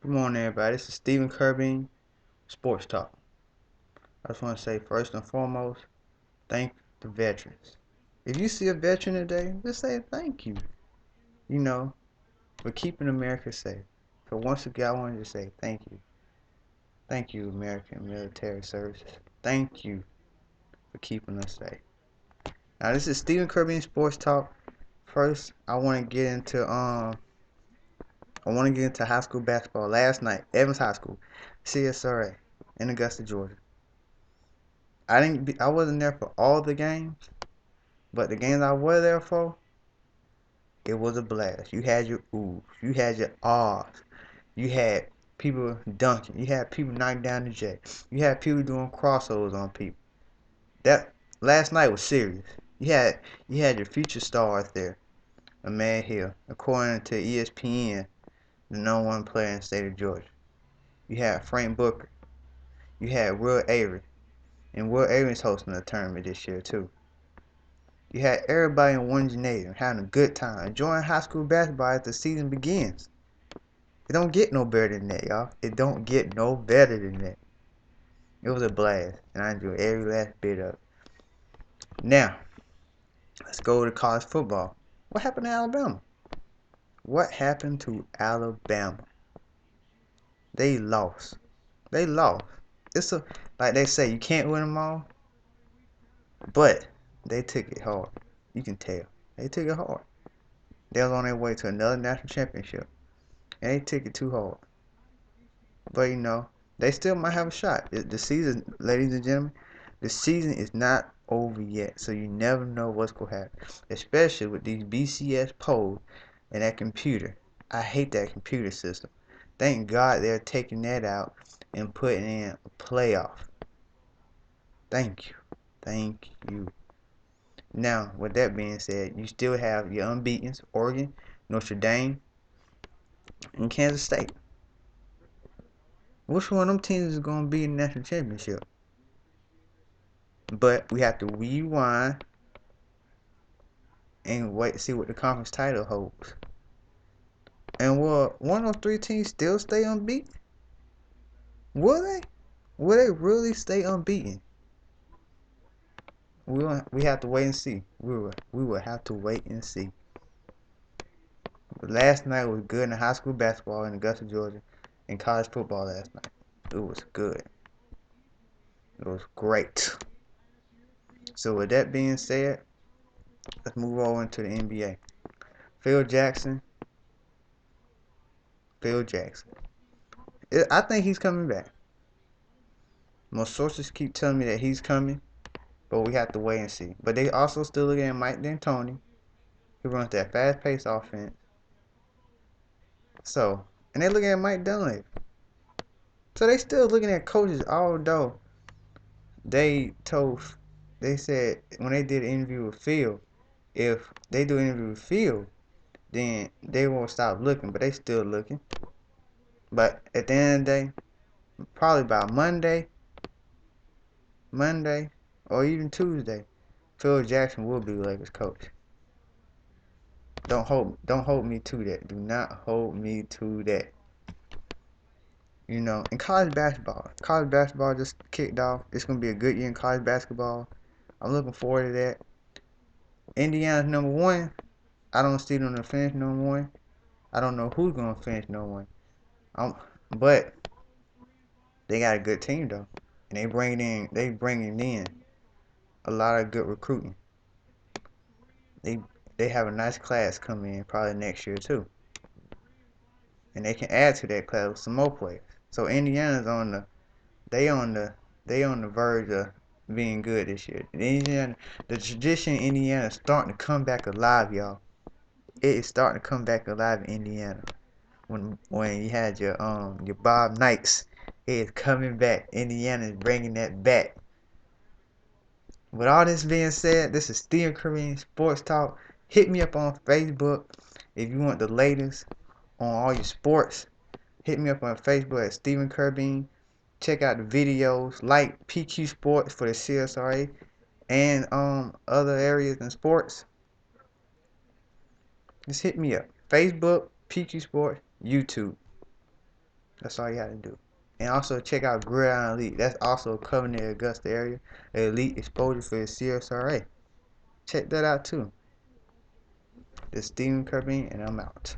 Good morning, everybody. This is Stephen Curbeam Sports Talk. I just want to say first and foremost, thank the veterans. If you see a veteran today, just say thank you. You know, for keeping America safe. So once again, I wanted to say thank you. Thank you, American military services. Thank you for keeping us safe. Now this is Stephen Curbeam Sports Talk. First, I want to get into high school basketball. Last night, Evans High School, CSRA, in Augusta, Georgia. I wasn't there for all the games, but the games I was there for, it was a blast. You had your oohs, you had your ahs, you had people dunking, you had people knocking down the J, you had people doing crossovers on people. That last night was serious. You had your future stars there. Ahmed Hill, according to ESPN, the number one player in the state of Georgia. You had Frank Booker. You had Will Avery, and Will Avery's hosting a tournament this year too. You had everybody in one gymnasium having a good time, enjoying high school basketball as the season begins. It don't get no better than that, y'all. It don't get no better than that. It was a blast, and I enjoyed every last bit of it. Now, let's go to college football. What happened to Alabama? What happened to Alabama? They lost. They lost. It's a like they say, you can't win them all, but they took it hard. You can tell. They took it hard. They was on their way to another national championship, and they took it too hard. But they still might have a shot. The season, ladies and gentlemen, the season is not over yet. So you never know what's gonna happen, especially with these BCS polls and that computer. I hate that computer system. Thank God they're taking that out and putting in a playoff. Thank you, thank you. Now, with that being said, you still have your unbeaten's Oregon, Notre Dame, and Kansas State. Which one of them teams is gonna be in the national championship? But we have to rewind and wait to see what the conference title holds. And will one of those three teams still stay unbeaten? Will they? Will they really stay unbeaten? We have to wait and see. We will have to wait and see. But last night was good in high school basketball in Augusta, Georgia, and college football last night. It was good. It was great. So with that being said, let's move on to the NBA. Phil Jackson. Phil Jackson. I think he's coming back. Most sources keep telling me that he's coming, but we have to wait and see. But they also still looking at Mike D'Antoni, who runs that fast-paced offense. So, and they're looking at Mike Dunleavy. So they still looking at coaches, although they said when they did an interview with Phil, if they do an interview with Phil, then they won't stop looking, but they still looking. But at the end of the day, probably by Monday, or even Tuesday, Phil Jackson will be Lakers coach. Don't hold me to that. Do not hold me to that. In college basketball just kicked off. It's gonna be a good year in college basketball. I'm looking forward to that. Indiana's number one. I don't see them to finish number one. I don't know who's gonna finish number one. But they got a good team though, and they bringing in a lot of good recruiting. They they have a nice class coming in probably next year too, and they can add to that class with some more players. So Indiana's they on the they on the verge of being good this year. The tradition in Indiana is starting to come back alive, y'all. It is starting to come back alive in Indiana. When you had your Bob Knights, it is coming back. Indiana is bringing that back. With all this being said, this is Stephen Curbeam Sports Talk. Hit me up on Facebook if you want the latest on all your sports. Hit me up on Facebook at Stephen Curbeam. Check out the videos. Like PQ Sports for the CSRA and other areas in sports. Just hit me up. Facebook, PQ Sports, YouTube. That's all you have to do. And also check out Gridiron Elite. That's also covering the Augusta area. Elite exposure for the CSRA. Check that out too. This is Steven Curbeam, and I'm out.